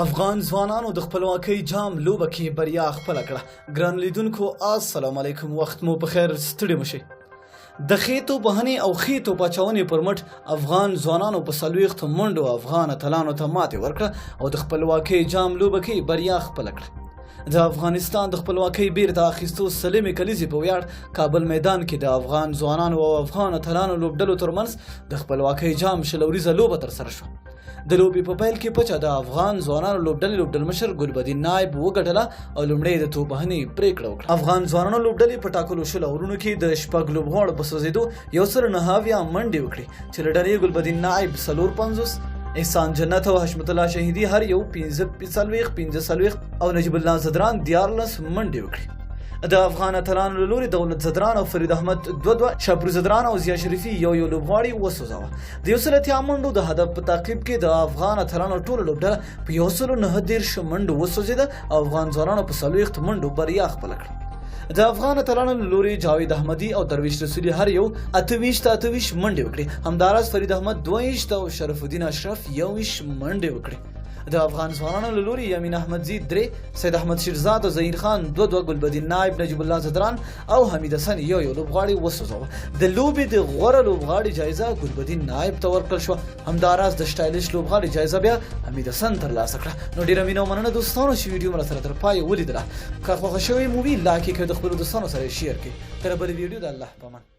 افغان ځوانانو د خپلواکۍ جام لوبه کې بریا خپله کړه. ګران لیدونکو السلام علیکم، وخت مو په خیر، ستړي مشئ. د خېتو بهنې او خېتو پاچونې پر مټ افغان ځوانانو په 40 منډو افغان اتلانو ته ماتې ورکړه او د خپلواکۍ جام لوبه کې بریا خپله کړه. د افغانستان د خپلواکۍ بیرته اخیستو سلمې کلیزې په ویاړ کابل میدان کې د افغان ځوانانو او افغان اتلانو لوبډلو ترمنځ د خپلواکۍ جام شلوریزه لوبه ترسره شوه. د لوبې په پیل کې پچه د افغان ځوانانو لوبډلمشر ګلبدین نایب وګټله او لومړی د توپ وهنې پرېکړه وکړه. افغان ځوانانو لوبډلې په ټاکلو 100 اورونو کې د 6 لوبغاړو په سوځېدو 109 منډې وکړې چې له ډلې ګلبدین نایب 54، احسان جنت او حشمت الله شهیدي هر یو 45 او نجیب الله زدران 14 منډې وکړې. د افغان اتلانو له لوري دولت زدران او فرید احمد 2، شابرو زدران او ضیا شریفي یو لوبغاړی وسوځاوه. د 100 منډو د هدف په تعقیب کې د افغان اتلانو ټوله لوبډله په 109 منډو وسوځېده او افغان ځوانانو په 40 منډو بریا خپله کړه. د افغان اتلانو له لوري جاوید احمدي او درویش رسولي هر یو 28 منډې وکړې. همداراز فرید احمد 22 او شرف الدین اشرف 21 منډې وکړې. د افغان ځوانانو له لوري یمین احمدزي 3، سید احمد شیرزاد او ظهیر خان 2، ګلبدین نایب، نجیب الله زدران او حمید حسن یو لوبغاړی وسوځاوه. د لوبې د غوره لوبغاړي جایزه ګلبدین نایب ته ورکړل شوه. همداراز د سټایلیش لوبغاړي جایزه بیا حمید حسن ترلاسه کړه. نو ډیره مینه او مننه دوستانو چې ویډیو مو سره تر پای ولیدله. که خوښه شوې مو وي لایک کړئ، د خپلو دوستانو سره شیر کړئ. تر بل ویډیو د الله په امان.